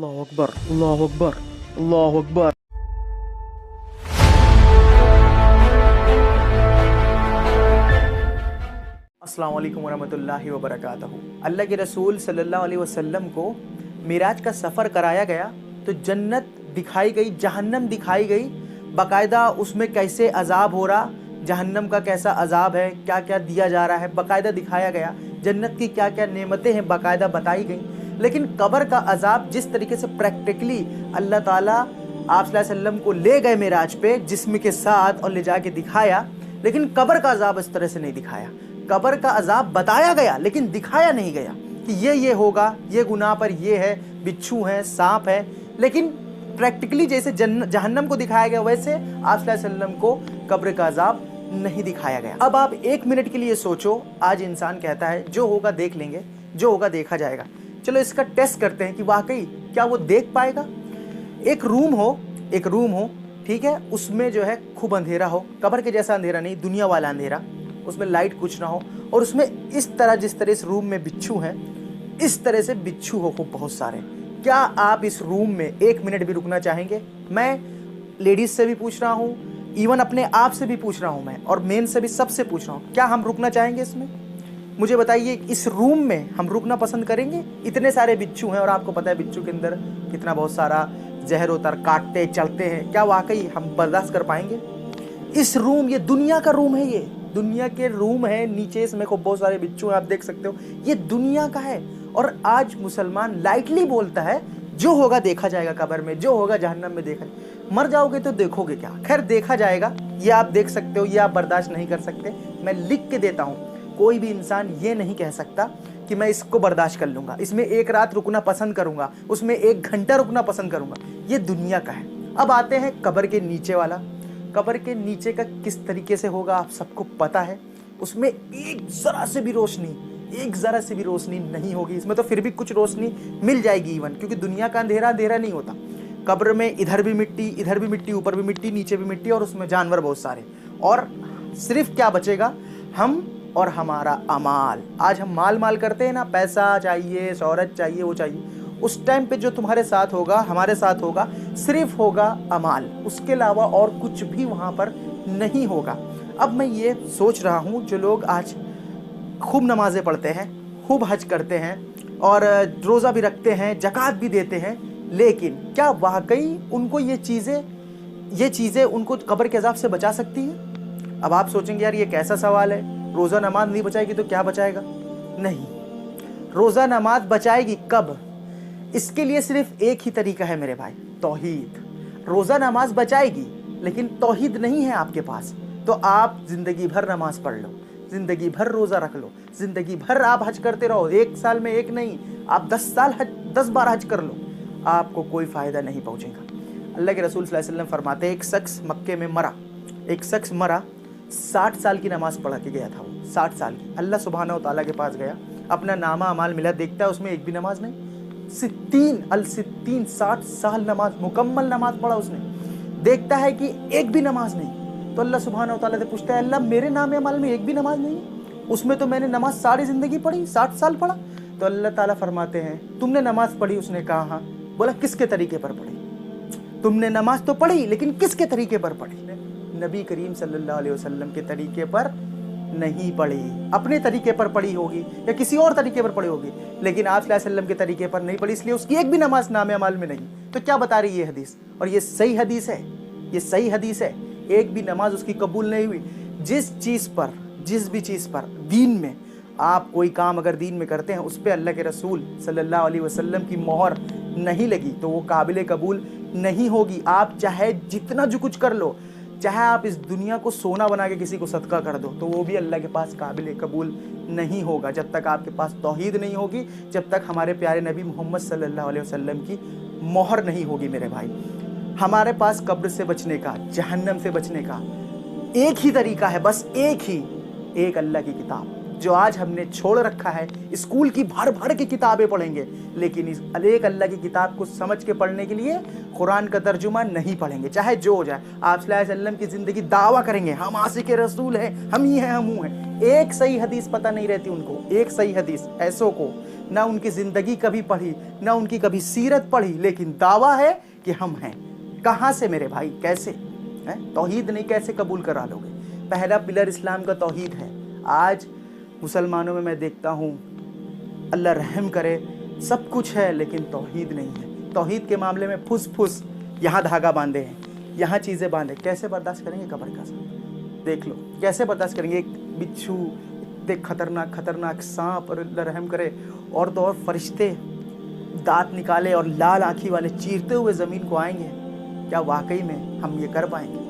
अल्लाह अकबर, अल्लाह अकबर, अल्लाह अकबर। अस्सलाम वालेकुम वरहमतुल्लाहि वबरकातुहू। अल्लाह के रसूल सल्लल्लाहु अलैहि वसल्लम को मिराज का सफ़र कराया गया तो जन्नत दिखाई गई, जहन्नम दिखाई गई, बाकायदा उसमें कैसे अजाब हो रहा, जहन्नम का कैसा अजाब है, क्या क्या दिया जा रहा है, बाकायदा दिखाया गया। जन्नत की क्या क्या नेमतें हैं बाकायदा बताई गई। लेकिन कब्र का अजाब जिस तरीके से प्रैक्टिकली अल्लाह ताला आप सल्लल्लाहु अलैहि वसल्लम को ले गए मिराज पे जिस्म के साथ और ले जाके दिखाया, लेकिन कब्र का अजाब इस तरह से नहीं दिखाया। कब्र का अजाब बताया गया लेकिन दिखाया नहीं गया कि ये होगा, ये गुनाह पर ये है, बिच्छू है, सांप है, लेकिन प्रैक्टिकली जैसे जहन्नम को दिखाया गया वैसे आप सल्लल्लाहु अलैहि वसल्लम को कब्र का अजाब नहीं दिखाया गया। अब आप एक मिनट के लिए सोचो, आज इंसान कहता है जो होगा देख लेंगे, जो होगा देखा जाएगा। चलो इसका टेस्ट करते हैं कि वाकई क्या वो देख पाएगा। एक रूम हो, ठीक है, उसमें जो है खूब अंधेरा हो, कब्र के जैसा अंधेरा नहीं, दुनिया वाला अंधेरा, उसमें लाइट कुछ ना हो, और उसमें इस तरह जिस तरह इस रूम में बिच्छू हैं, इस तरह से बिच्छू हो खूब बहुत सारे। क्या आप इस रूम में एक मिनट भी रुकना चाहेंगे? मैं लेडीज से भी पूछ रहा हूँ, इवन अपने आप से भी पूछ रहा हूँ मैं, और मेन से भी सबसे पूछ रहा हूँ, क्या हम रुकना चाहेंगे इसमें? मुझे बताइए, इस रूम में हम रुकना पसंद करेंगे? इतने सारे बिच्छू हैं और आपको पता है बिच्छू के अंदर कितना बहुत सारा जहर होता है, काटते चलते हैं, क्या वाकई हम बर्दाश्त कर पाएंगे? इस रूम, ये दुनिया का रूम है, ये दुनिया के रूम है, नीचे इसमें खूब बहुत सारे बिच्छू हैं, आप देख सकते हो, ये दुनिया का है। और आज मुसलमान लाइटली बोलता है जो होगा देखा जाएगा, कब्र में जो होगा जहन्नम में देखा, मर जाओगे तो देखोगे क्या, खैर देखा जाएगा, ये आप देख सकते हो, ये आप बर्दाश्त नहीं कर सकते। मैं लिख के देता हूँ, कोई भी इंसान ये नहीं कह सकता कि मैं इसको बर्दाश्त कर लूँगा, इसमें एक रात रुकना पसंद करूँगा, उसमें 1 घंटा रुकना पसंद करूँगा, ये दुनिया का है। अब आते हैं कब्र के नीचे वाला। कब्र के नीचे का किस तरीके से होगा आप सबको पता है। उसमें एक ज़रा से भी रोशनी नहीं होगी। इसमें तो फिर भी कुछ रोशनी मिल जाएगी इवन, क्योंकि दुनिया का अंधेरा नहीं होता। कब्र में इधर भी मिट्टी, ऊपर भी मिट्टी, नीचे भी मिट्टी, और उसमें जानवर बहुत सारे, और सिर्फ क्या बचेगा, हम और हमारा अमाल। आज हम माल करते हैं ना, पैसा चाहिए, शोहरत चाहिए, वो चाहिए, उस टाइम पे जो तुम्हारे साथ होगा, हमारे साथ होगा, सिर्फ होगा अमाल, उसके अलावा और कुछ भी वहाँ पर नहीं होगा। अब मैं ये सोच रहा हूँ, जो लोग आज खूब नमाज़ें पढ़ते हैं, खूब हज करते हैं और रोज़ा भी रखते हैं, ज़कात भी देते हैं, लेकिन क्या वाकई उनको ये चीज़ें उनको कब्र के अज़ाब से बचा सकती हैं? अब आप सोचेंगे यार ये कैसा सवाल है, रोज़ा नमाज नहीं बचाएगी तो क्या बचाएगा? नहीं, रोज़ा नमाज बचाएगी कब? इसके लिए सिर्फ एक ही तरीका है मेरे भाई, तौहीद। रोज़ा नमाज बचाएगी, लेकिन तौहीद नहीं है आपके पास, तो आप ज़िंदगी भर नमाज पढ़ लो, ज़िंदगी भर रोज़ा रख लो, ज़िंदगी भर आप हज करते रहो, 1 साल में एक नहीं, आप 10 बार हज कर लो, आपको कोई फ़ायदा नहीं पहुँचेगा। अल्लाह के रसूल सल्लल्लाहु अलैहि वसल्लम फरमाते हैं, एक शख्स मक्के में मरा, 60 साल की नमाज़ पढ़ के गया था वो, 60 साल की। अल्लाह सुब्हानहू व तआला के पास गया, अपना नामा अमाल मिला, देखता है उसमें एक भी नमाज नहीं। 60 साल नमाज, मुकम्मल नमाज पढ़ा उसने, देखता है कि एक भी नमाज नहीं। तो अल्लाह सुब्हानहू व तआला से पूछता है, अल्लाह मेरे नाम अमाल में एक भी नमाज नहीं, उसमें तो मैंने नमाज सारी ज़िंदगी पढ़ी, 60 साल पढ़ा। तो अल्लाह ताला फरमाते हैं, तुमने नमाज पढ़ी? उसने कहा हाँ। बोला किसके तरीके पर पढ़ी? तुमने नमाज तो पढ़ी, लेकिन किसके तरीके पर पढ़ी? नबी करीम सल्लल्लाहु अलैहि वसल्लम के तरीके पर नहीं पढ़ी, अपने तरीके पर पढ़ी होगी या किसी और तरीके पर पढ़ी होगी, लेकिन आप सल्लल्लाहु अलैहि वसल्लम के तरीके पर नहीं पढ़ी, इसलिए उसकी एक भी नमाज नामे अमाल में नहीं। तो क्या बता रही है ये हदीस? और ये सही हदीस है, ये सही हदीस है, एक भी नमाज उसकी कबूल नहीं हुई। जिस भी चीज़ पर दीन में आप कोई काम अगर दीन में करते हैं, उस पर अल्लाह के रसूल सल्लल्लाहु अलैहि वसल्लम की मोहर नहीं लगी, तो वो काबिल कबूल नहीं होगी। आप चाहे जितना जो कुछ कर लो, चाहे आप इस दुनिया को सोना बना के किसी को सदका कर दो, तो वो भी अल्लाह के पास काबिल कबूल नहीं होगा, जब तक आपके पास तौहीद नहीं होगी, जब तक हमारे प्यारे नबी मोहम्मद सल्लल्लाहु अलैहि वसल्लम की मोहर नहीं होगी। मेरे भाई, हमारे पास कब्र से बचने का, जहन्नम से बचने का एक ही तरीका है, बस एक अल्लाह की किताब, जो आज हमने छोड़ रखा है। स्कूल की भर भर की किताबें पढ़ेंगे, लेकिन इस एक अल्लाह की किताब को समझ के पढ़ने के लिए कुरान का तर्जुमा नहीं पढ़ेंगे, चाहे जो हो जाए। आप सल्लल्लाहु अलैहि वसल्लम की ज़िंदगी दावा करेंगे, हम आशिक रसूल हैं, हम ही हैं, हम वो हैं। एक सही हदीस पता नहीं रहती उनको, एक सही हदीस ऐसों को, ना उनकी ज़िंदगी कभी पढ़ी, ना उनकी कभी सीरत पढ़ी, लेकिन दावा है कि हम हैं। कहाँ से मेरे भाई, कैसे हैं? तौहीद नहीं कैसे कबूल करा लोगे? पहला पिलर इस्लाम का तौहीद है। आज मुसलमानों में मैं देखता हूँ, अल्लाह रहम करे, सब कुछ है लेकिन तौहीद नहीं है। तौहीद के मामले में फुस फुस, यहाँ धागा बांधे हैं, यहाँ चीज़ें बांधे, कैसे बर्दाश्त करेंगे कब्र का सांप? देख लो कैसे बर्दाश्त करेंगे। एक बिच्छू, इतने खतरनाक खतरनाक सांप, और अल्लाह रहम करे और तो और फरिश्ते दांत निकाले और लाल आँखी वाले चीरते हुए ज़मीन को आएंगे। क्या वाकई में हम ये कर पाएंगे?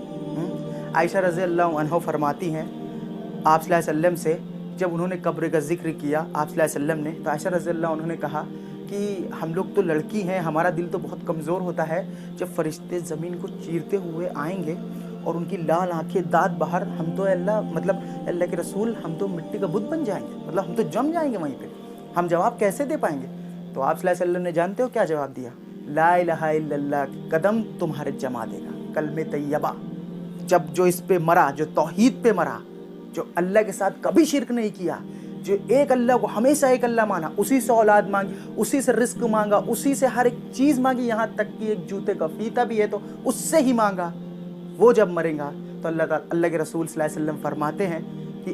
आयशा रज़ी अल्लाह अन्हा फरमाती हैं आप सल्लल्लाहु अलैहि वसल्लम से, जब उन्होंने कब्र का जिक्र किया आप सल्लल्लाहु अलैहि वसल्लम ने, तो आयशा रज़ी अल्लाह उन्होंने कहा कि हम लोग तो लड़की हैं, हमारा दिल तो बहुत कमज़ोर होता है, जब फरिश्ते ज़मीन को चीरते हुए आएंगे और उनकी लाल आंखें दांत बाहर, हम तो अल्लाह मतलब अल्लाह के रसूल, हम तो मिट्टी का बुत बन जाएंगे, मतलब हम तो जम जाएंगे वहीं पे, हम जवाब कैसे दे पाएंगे? तो आप सल्लल्लाहु अलैहि वसल्लम ने जानते हो क्या जवाब दिया? ला इलाहा इल्लल्लाह, कदम तुम्हारे जमा देगा, कलमे तैयबा। जब जो इस पे मरा, जो तौहीद पे मरा, जो अल्लाह के साथ कभी शिरक नहीं किया, जो एक अल्लाह को हमेशा एक अल्लाह माना, उसी से औलाद मांगी, उसी से रिस्क मांगा, उसी से हर एक चीज़ मांगी, यहाँ तक कि एक जूते का फीता भी है तो उससे ही मांगा, वो जब मरेगा तो अल्लाह के रसूल सल्लल्लाहु अलैहि वसल्लम फरमाते हैं कि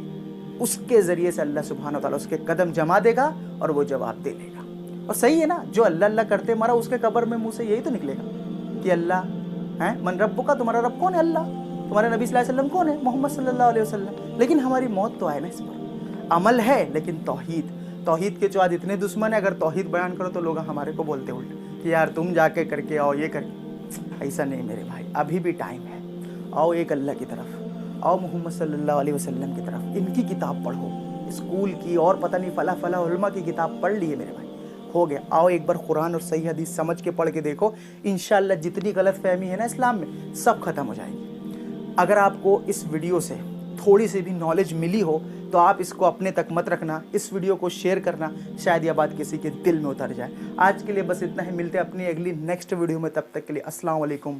उसके ज़रिए से अल्लाह सुब्हानहू व तआला उसके कदम जमा देगा और वो जवाब दे देगा। और सही है ना, जो अल्लाह अल्लाह करते मरा, उसके कब्र में मुँह से यही तो निकलेगा कि अल्लाह है, मन रब्बु का, तुम्हारा रब कौन है? अल्लाह। तुम्हारे नबी सल्लल्लाहु अलैहि वसल्लम कौन है? मोहम्मद सल्लल्लाहु अलैहि वसल्लम। लेकिन हमारी मौत तो आए ना इस पर, अमल है लेकिन तौहीद के जो आज इतने दुश्मन है, अगर तौहीद बयान करो तो लोग हमारे को बोलते उल्टे कि यार तुम जाके करके आओ, ये करके। ऐसा नहीं मेरे भाई, अभी भी टाइम है। आओ एक अल्लाह की तरफ, आओ मोहम्मद सल्लल्लाहु अलैहि वसल्लम की तरफ, इनकी किताब पढ़ो, स्कूल की और पता नहीं फला फला उलमा की किताब पढ़ ली है मेरे भाई, हो गया। आओ एक बार कुरान और सही हदीस समझ के पढ़ के देखो, इंशाअल्लाह जितनी गलत फहमी है ना इस्लाम में, सब खत्म हो जाएगी। अगर आपको इस वीडियो से थोड़ी सी भी नॉलेज मिली हो तो आप इसको अपने तक मत रखना, इस वीडियो को शेयर करना, शायद यह बात किसी के दिल में उतर जाए। आज के लिए बस इतना ही, मिलते हैं अपनी अगली नेक्स्ट वीडियो में, तब तक के लिए अस्सलाम वालेकुम